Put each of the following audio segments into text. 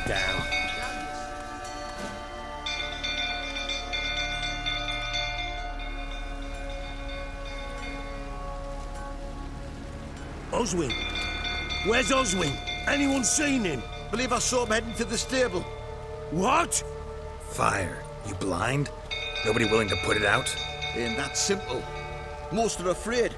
down. Oswin? Where's Oswin? Anyone seen him? Believe I saw him heading to the stable. What? Fire. You blind? Nobody willing to put it out? Ain't that simple. Most are afraid.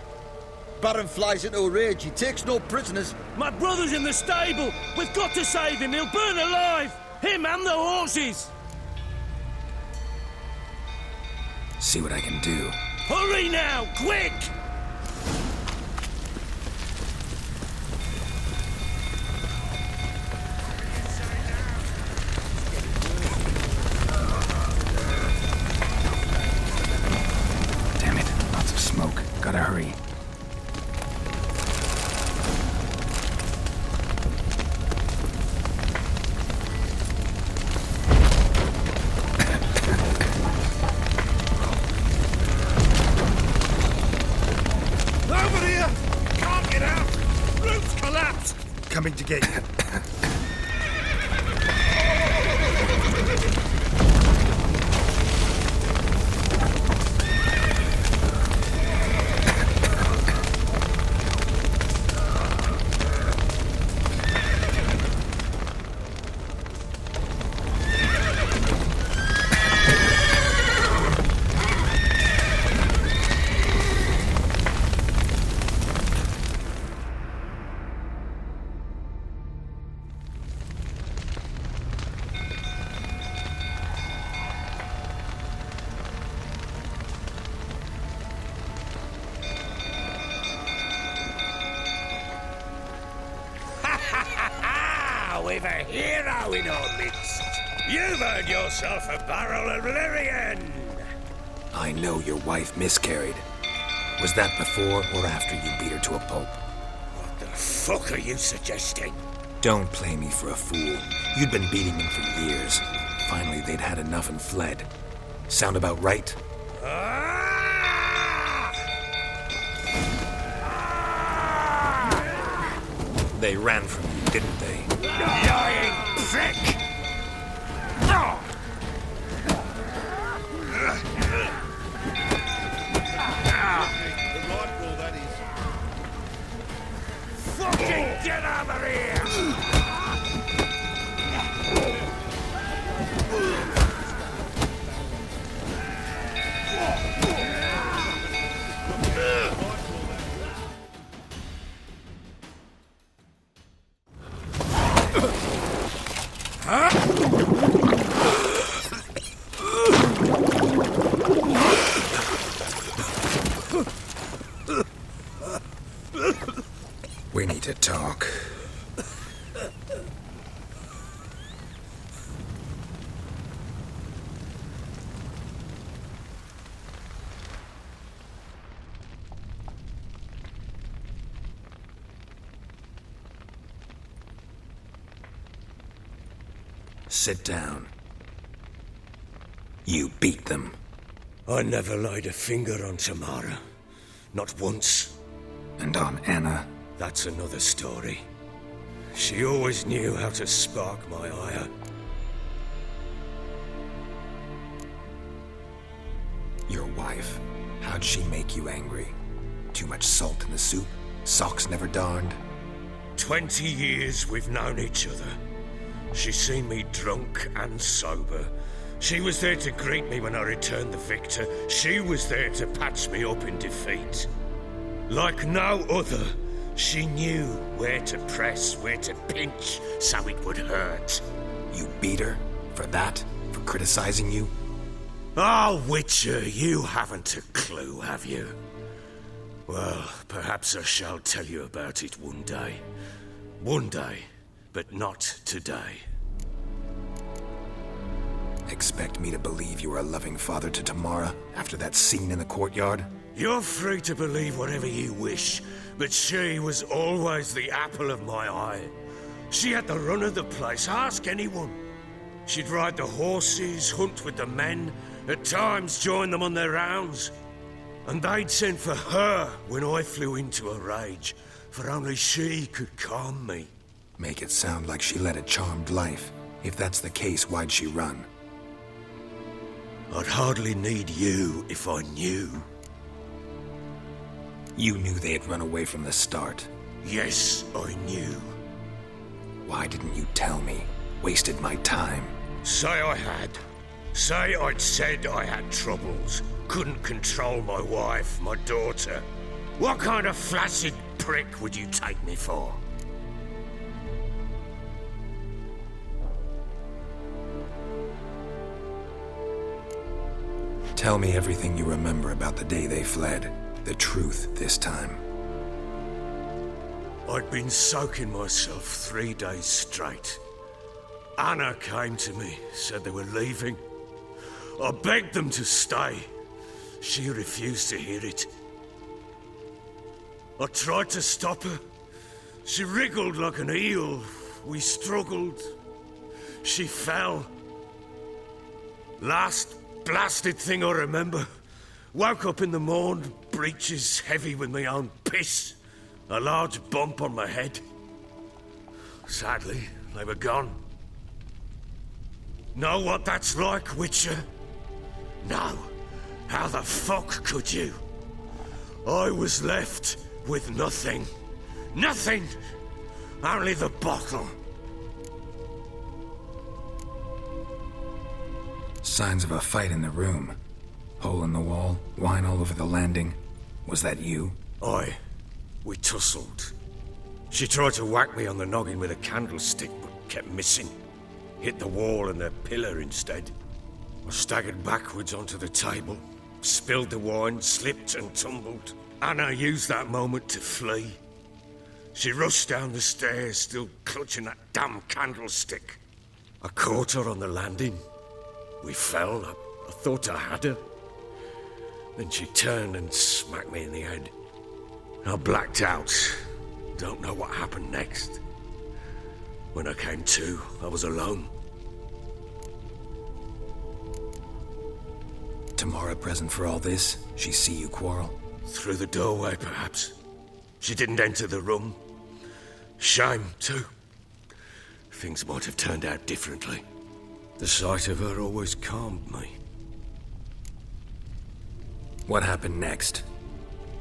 Baron flies into a rage. He takes no prisoners. My brother's in the stable. We've got to save him. He'll burn alive. Him and the horses. See what I can do. Hurry now, quick! Damn it, lots of smoke. Gotta hurry. Coming to get you. We've a hero in our midst. You've earned yourself a barrel of Lyrian. I know your wife miscarried. Was that before or after you beat her to a pulp? What the fuck are you suggesting? Don't play me for a fool. You'd been beating them for years. Finally, they'd had enough and fled. Sound about right? They ran from you, didn't they? Lying prick! Fucking get out of here! We need to talk. Sit down. You beat them. I never laid a finger on Tamara. Not once. And on Anna. That's another story. She always knew how to spark my ire. Your wife. How'd she make you angry? Too much salt in the soup? Socks never darned? 20 years we've known each other. She's seen me drunk and sober. She was there to greet me when I returned the victor. She was there to patch me up in defeat. Like no other, she knew where to press, where to pinch, so it would hurt. You beat her? For that? For criticizing you? Oh, Witcher, you haven't a clue, have you? Well, perhaps I shall tell you about it one day. One day, but not today. Expect me to believe you were a loving father to Tamara after that scene in the courtyard? You're free to believe whatever you wish, but she was always the apple of my eye. She had the run of the place, ask anyone. She'd ride the horses, hunt with the men, at times join them on their rounds. And they'd send for her when I flew into a rage, for only she could calm me. Make it sound like she led a charmed life. If that's the case, why'd she run? I'd hardly need you if I knew. You knew they had run away from the start. Yes, I knew. Why didn't you tell me? Wasted my time. Say I had. Say I'd said I had troubles. Couldn't control my wife, my daughter. What kind of flaccid prick would you take me for? Tell me everything you remember about the day they fled. The truth this time. I'd been soaking myself 3 days straight. Anna came to me, said they were leaving. I begged them to stay. She refused to hear it. I tried to stop her. She wriggled like an eel. We struggled. She fell. Last blasted thing I remember. Woke up in the morn, breeches heavy with my own piss. A large bump on my head. Sadly, they were gone. Know what that's like, Witcher? No. How the fuck could you? I was left with nothing. Nothing! Only the bottle. Signs of a fight in the room. Hole in the wall, wine all over the landing. Was that you? We tussled. She tried to whack me on the noggin with a candlestick, but kept missing. Hit the wall and the pillar instead. I staggered backwards onto the table, spilled the wine, slipped and tumbled. Anna used that moment to flee. She rushed down the stairs, still clutching that damn candlestick. I caught her on the landing. We fell. I thought I had her. Then she turned and smacked me in the head. I blacked out. Don't know what happened next. When I came to, I was alone. Tamara present for all this? She see you quarrel? Through the doorway, perhaps. She didn't enter the room. Shame, too. Things might have turned out differently. The sight of her always calmed me. What happened next?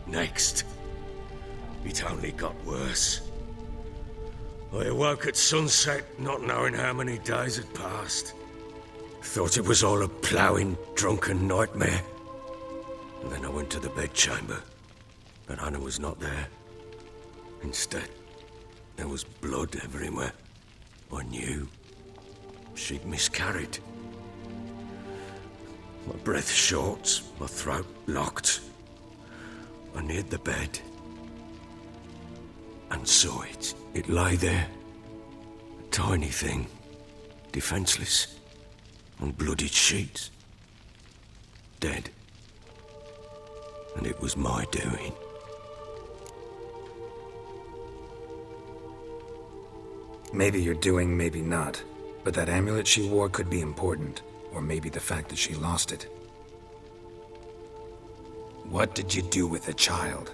Next? It only got worse. I awoke at sunset, not knowing how many days had passed. Thought it was all a ploughing, drunken nightmare. And then I went to the bedchamber, but Anna was not there. Instead, there was blood everywhere. I knew she'd miscarried. My breath short, my throat locked. I neared the bed and saw it. It lay there, a tiny thing, defenseless, on bloodied sheets, dead. And it was my doing. Maybe you're doing, maybe not. But that amulet she wore could be important. Or maybe the fact that she lost it. What did you do with the child?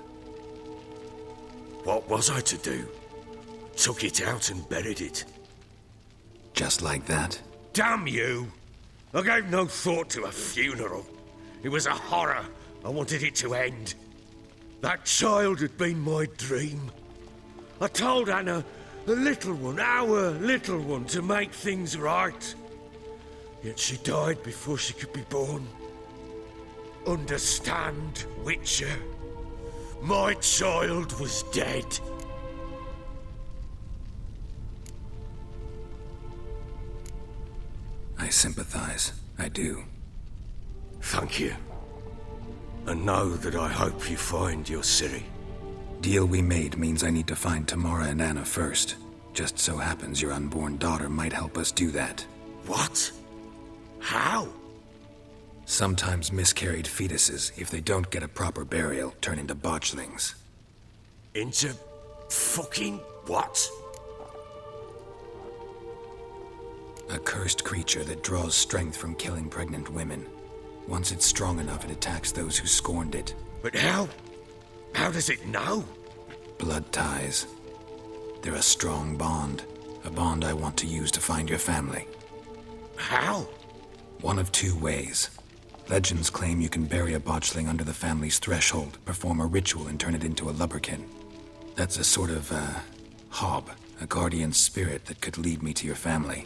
What was I to do? Took it out and buried it. Just like that? Damn you! I gave no thought to a funeral. It was a horror. I wanted it to end. That child had been my dream. I told Anna, the little one, our little one, to make things right. Yet she died before she could be born. Understand, Witcher? My child was dead. I sympathize. I do. Thank you. And know that I hope you find your Ciri. Deal we made means I need to find Tamara and Anna first. Just so happens your unborn daughter might help us do that. What? How? Sometimes miscarried fetuses, if they don't get a proper burial, turn into botchlings. Into fucking what? A cursed creature that draws strength from killing pregnant women. Once it's strong enough, it attacks those who scorned it. But how? How does it know? Blood ties. They're a strong bond. A bond I want to use to find your family. How? One of two ways. Legends claim you can bury a botchling under the family's threshold, perform a ritual, and turn it into a lubberkin. That's a sort of, hob, a guardian spirit that could lead me to your family.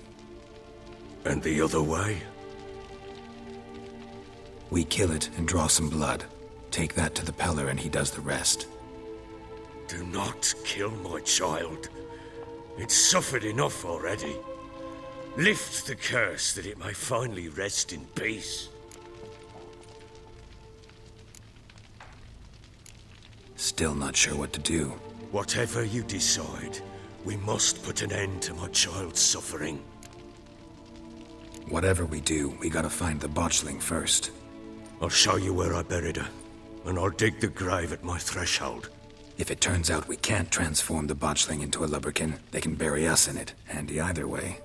And the other way? We kill it and draw some blood. Take that to the Peller and he does the rest. Do not kill my child. It's suffered enough already. Lift the curse that it may finally rest in peace. Still not sure what to do. Whatever you decide, we must put an end to my child's suffering. Whatever we do, we gotta find the botchling first. I'll show you where I buried her, and I'll dig the grave at my threshold. If it turns out we can't transform the botchling into a lubberkin, they can bury us in it. Handy either way.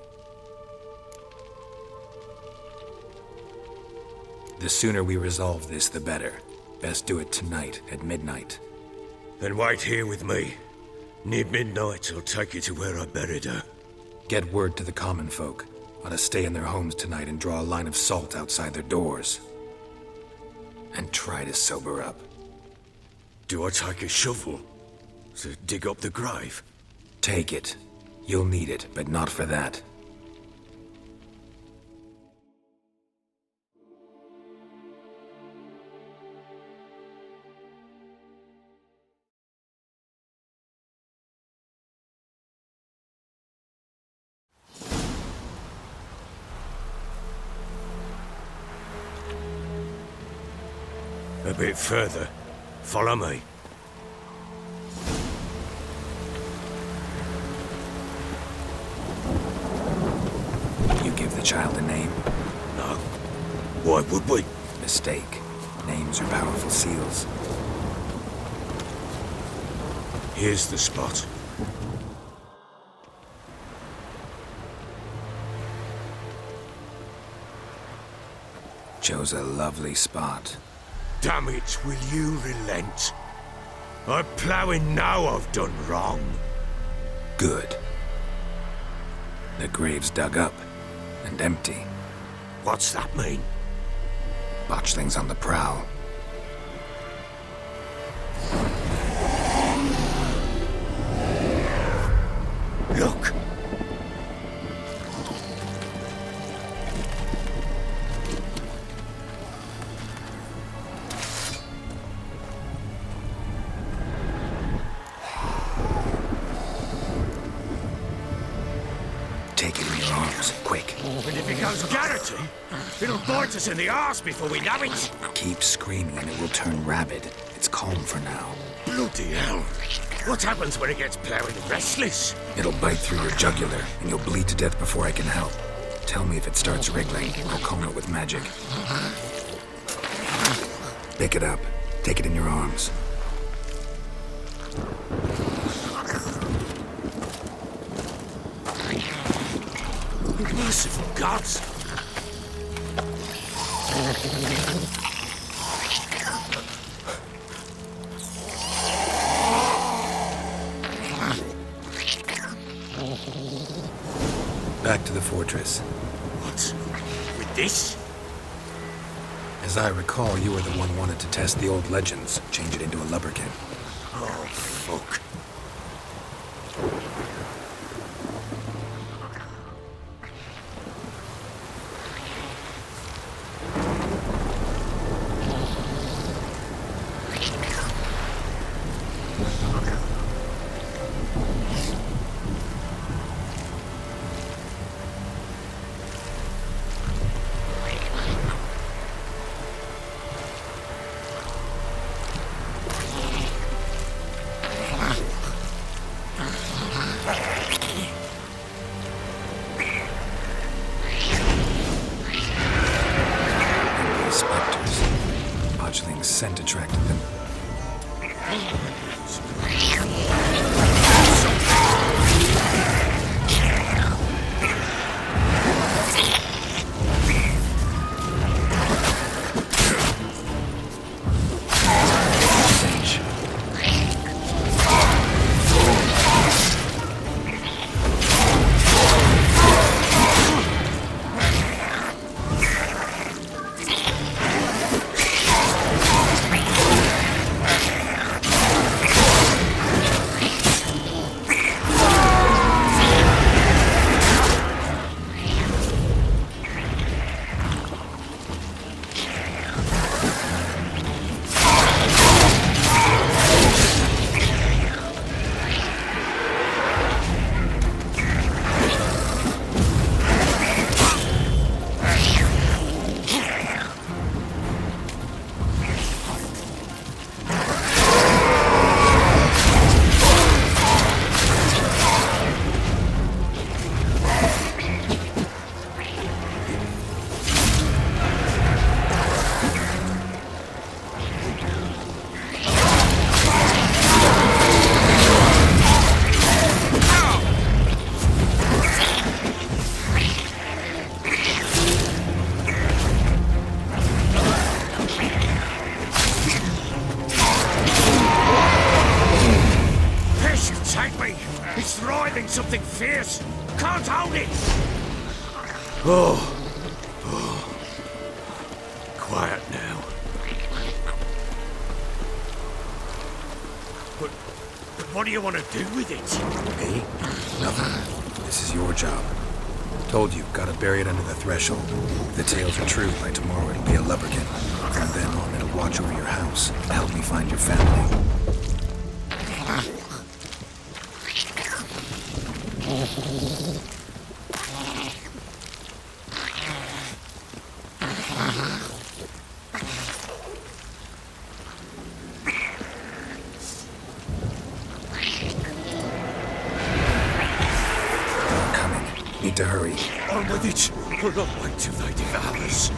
The sooner we resolve this, the better. Best do it tonight, at midnight. Then wait here with me. Near midnight, I'll take you to where I buried her. Get word to the common folk. Ought to stay in their homes tonight and draw a line of salt outside their doors. And try to sober up. Do I take a shovel to dig up the grave? Take it. You'll need it, but not for that. A bit further. Follow me. You give the child a name? No. Why would we? Mistake. Names are powerful seals. Here's the spot. Chose a lovely spot. Damn it, will you relent? I'm ploughing now I've done wrong. Good. The grave's dug up and empty. What's that mean? Botchling's on the prowl. Look! Take it in your arms, quick. And if it goes Garrity, it'll bite us in the arse before we know it. Keep screaming and it will turn rabid. It's calm for now. Bloody hell. What happens when it gets plowing restless? It'll bite through your jugular and you'll bleed to death before I can help. Tell me if it starts wriggling. I'll calm it with magic. Pick it up. Take it in your arms. Merciful gods! Back to the fortress. What? With this? As I recall, you were the one wanted to test the old legends, change it into a lubberkin. Oh, fuck. Scent attracted them. feeling something fierce. Can't hold it. Oh. Quiet now. But what do you want to do with it? Me? Nothing. This is your job. Told you, gotta bury it under the threshold. If the tales are true, by tomorrow it'll be a lubberkin. From then on, it'll watch over your house and help me find your family. They're coming. Need to hurry. On with it. We'll not wait till they devour us.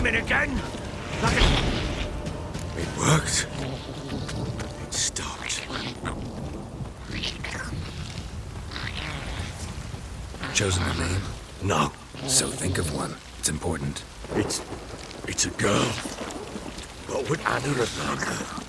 Again? It worked. It stopped. Chosen a name? No. So think of one. It's important. It's a girl. What would Anna have named her?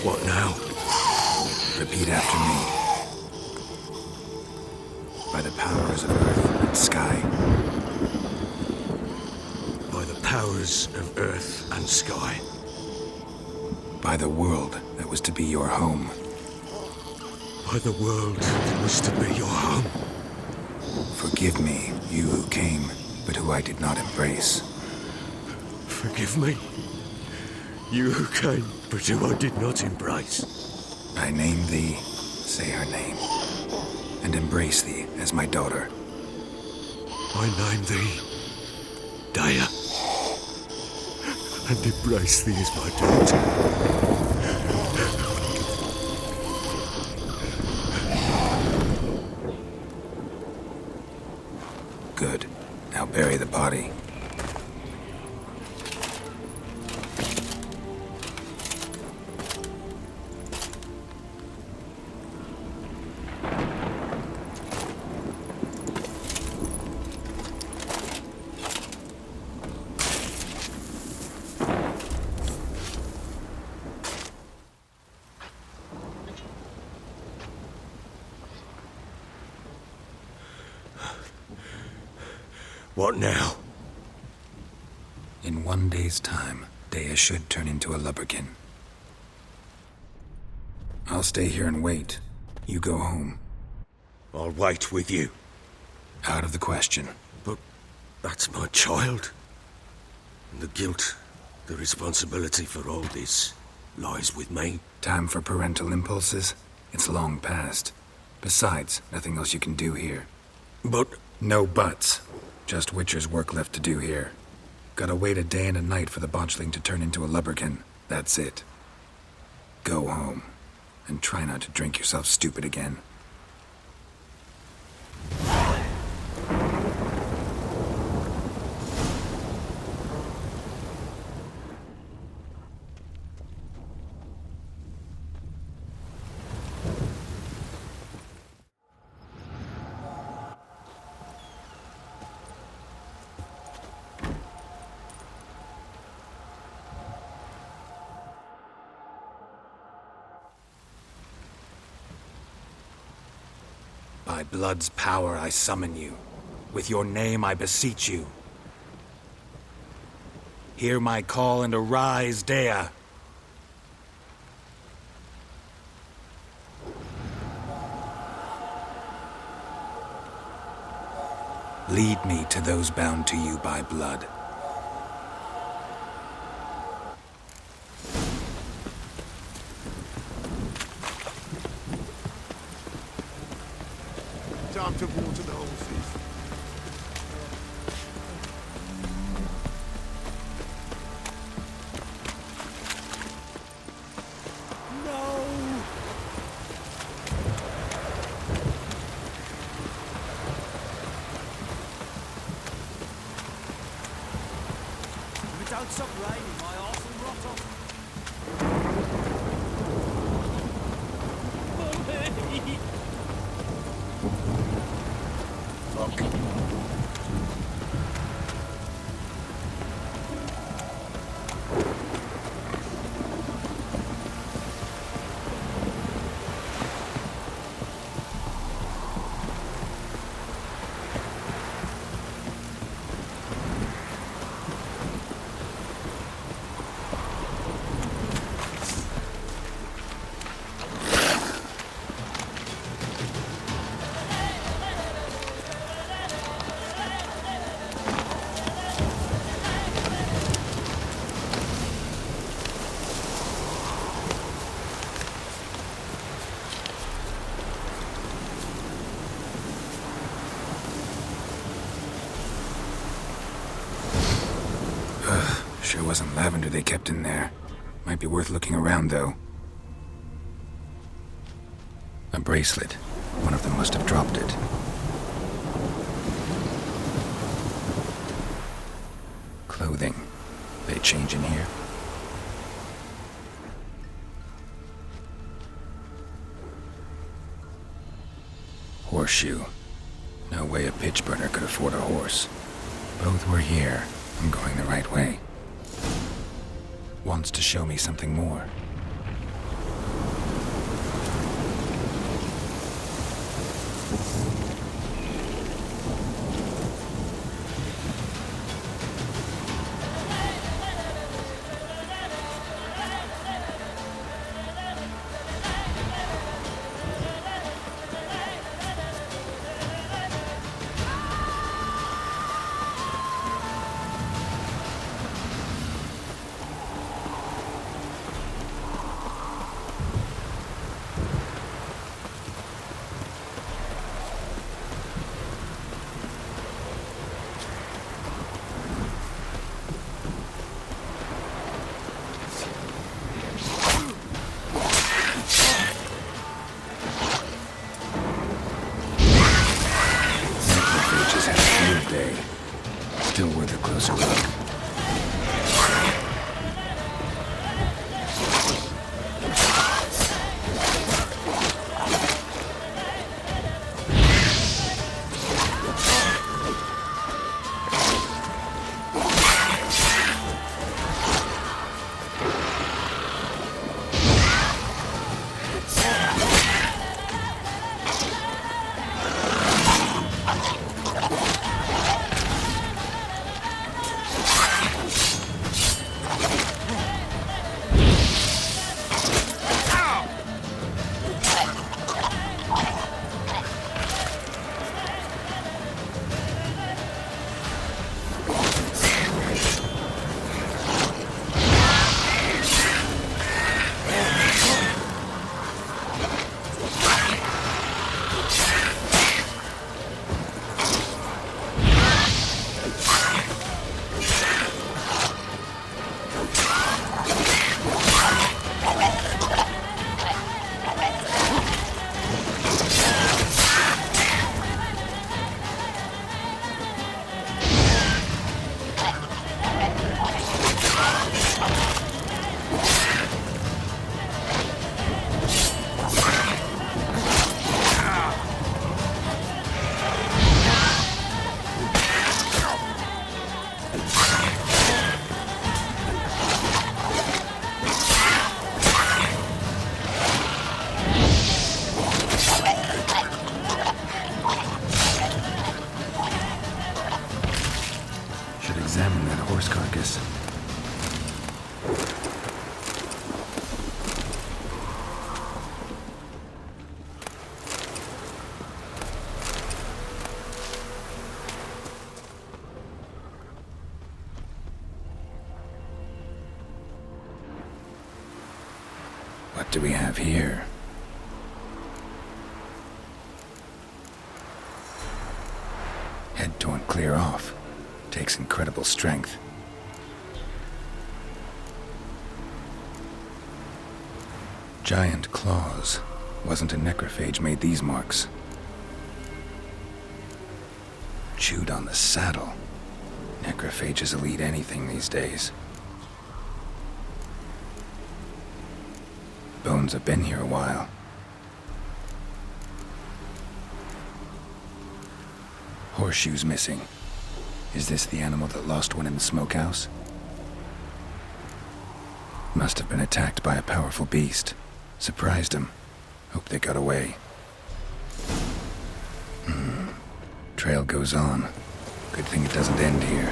What now? Repeat after me. By the powers of earth and sky. By the powers of earth and sky. By the world that was to be your home. By the world that was to be your home. Forgive me, you who came, but who I did not embrace. Forgive me, you who came, but who I did not embrace. I name thee, say her name, and embrace thee as my daughter. I name thee, Dea, and embrace thee as my daughter. Good. Now bury the body. What now? In 1 day's time, Dea should turn into a lubberkin. I'll stay here and wait. You go home. I'll wait with you. Out of the question. But that's my child. And the guilt, the responsibility for all this lies with me. Time for parental impulses? It's long past. Besides, nothing else you can do here. But No buts. Just Witcher's work left to do here. Gotta wait a day and a night for the botchling to turn into a lubberkin. That's it. Go home. And try not to drink yourself stupid again. By blood's power I summon you. With your name I beseech you. Hear my call and arise, Dea. Lead me to those bound to you by blood. Time to water the horses. No! If it don't stop raining, my arse will rot off. Sure wasn't lavender they kept in there. Might be worth looking around, though. A bracelet. One of them must have dropped it. Clothing. They change in here? Horseshoe. No way a pitch burner could afford a horse. Both were here. I'm going the right way. Wants to show me something more. Still worth a closer look. Examine that horse carcass. What do we have here? Head torn clear off. Takes incredible strength. Giant claws. Wasn't a necrophage made these marks. Chewed on the saddle. Necrophages will eat anything these days. Bones have been here a while. Horseshoes missing. Is this the animal that lost one in the smokehouse? Must have been attacked by a powerful beast. Surprised him. Hope they got away. Trail goes on. Good thing it doesn't end here.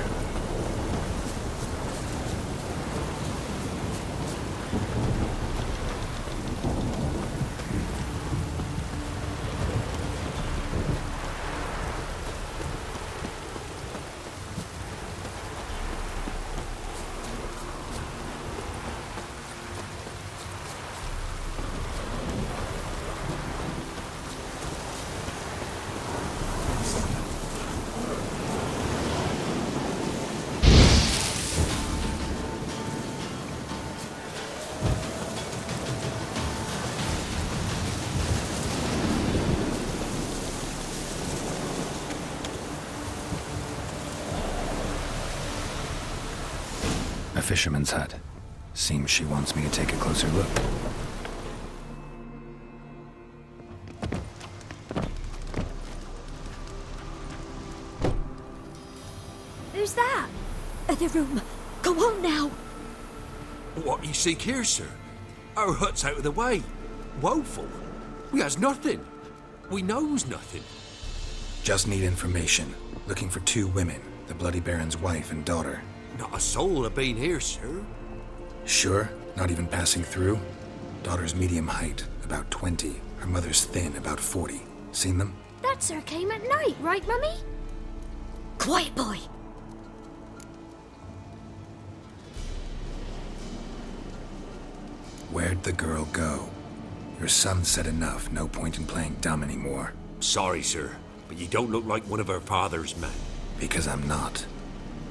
A fisherman's hut. Seems she wants me to take a closer look. Who's that? The room. Go on now. What you seek here, sir? Our hut's out of the way. Woeful. We has nothing. We knows nothing. Just need information. Looking for 2 women, the Bloody Baron's wife and daughter. Not a soul have been here, sir. Sure? Not even passing through? Daughter's medium height, about 20. Her mother's thin, about 40. Seen them? That sir came at night, right, Mummy? Quiet, boy. Where'd the girl go? Your son said enough. No point in playing dumb anymore. Sorry, sir, but you don't look like one of our father's men. Because I'm not.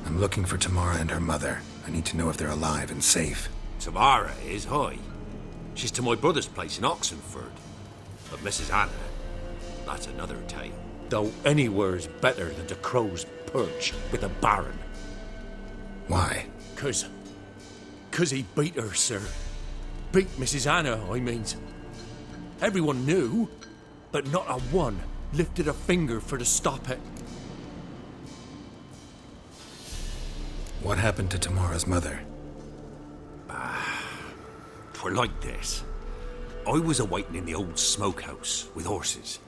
I'm looking for Tamara and her mother. I need to know if they're alive and safe. Tamara is, hi. She's to my brother's place in Oxenford. But Mrs. Anna, that's another tale. Though anywhere's better than the crow's perch with the Baron. Why? Cause he beat her, sir. Beat Mrs. Anna, I means. Everyone knew, but not a one lifted a finger for to stop it. What happened to Tamara's mother? Twere like this. I was awaiting in the old smokehouse with horses.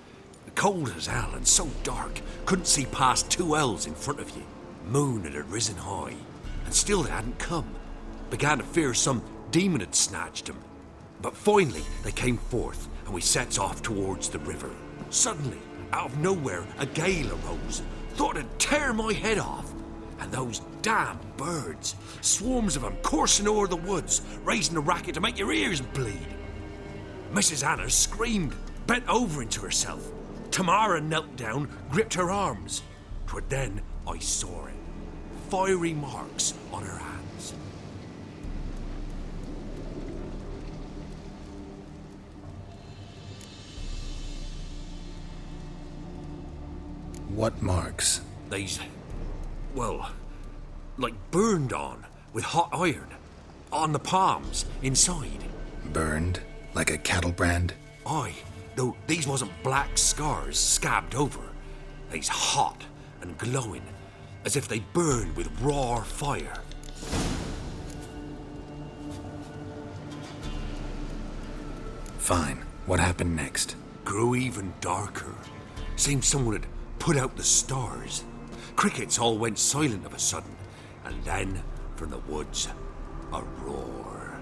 Cold as hell and so dark, couldn't see past 2 ells in front of you. Moon had risen high, and still they hadn't come. Began to fear some demon had snatched them. But finally they came forth, and we sets off towards the river. Suddenly, out of nowhere, a gale arose. Thought it'd tear my head off. And those damn birds, swarms of them coursing o'er the woods, raising a racket to make your ears bleed. Mrs. Anna screamed, bent over into herself. Tamara knelt down, gripped her arms. 'Twere then I saw it. Fiery marks on her hands. What marks? They's, well, like burned on with hot iron. On the palms, inside. Burned? Like a cattle brand? Aye, though these wasn't black scars scabbed over. They's hot and glowing, as if they burned with raw fire. Fine. What happened next? Grew even darker. Seemed someone had put out the stars. Crickets all went silent of a sudden, and then, from the woods, a roar.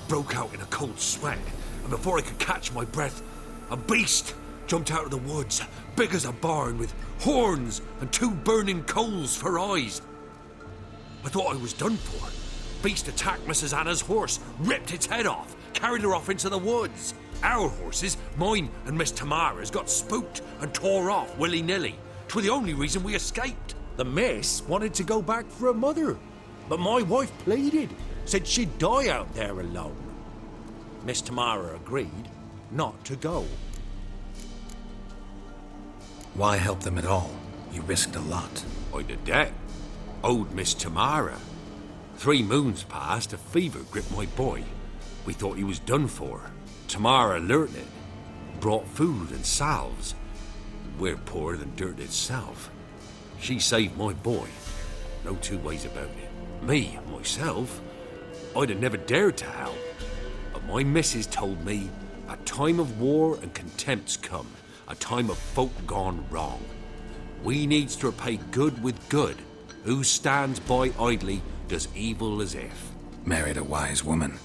Broke out in a cold sweat, and before I could catch my breath, a beast jumped out of the woods, big as a barn, with horns and 2 burning coals for eyes. I thought I was done for. Beast attacked Mrs. Anna's horse, ripped its head off, carried her off into the woods. Our horses, mine and Miss Tamara's, got spooked and tore off willy-nilly. 'Twere the only reason we escaped. The miss wanted to go back for her mother, but my wife pleaded, said she'd die out there alone. Miss Tamara agreed not to go. Why help them at all? You risked a lot. I'd a debt. Owed Miss Tamara. 3 moons passed, a fever gripped my boy. We thought he was done for. Tamara learnt it. Brought food and salves. We're poorer than dirt itself. She saved my boy. No 2 ways about it. Me, myself, I'd have never dared to help. But my missus told me a time of war and contempt's come. A time of folk gone wrong. We needs to repay good with good. Who stands by idly does evil as if. Married a wise woman.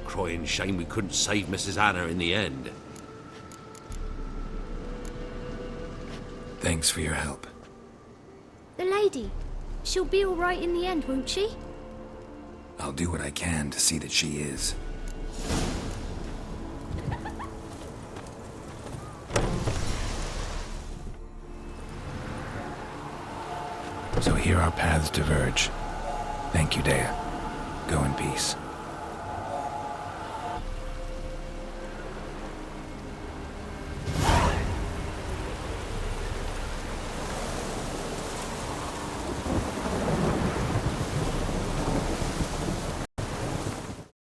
Crying shame we couldn't save Mrs. Anna in the end. Thanks for your help. The lady. She'll be all right in the end, won't she? I'll do what I can to see that she is. So here our paths diverge. Thank you, Dea. Go in peace.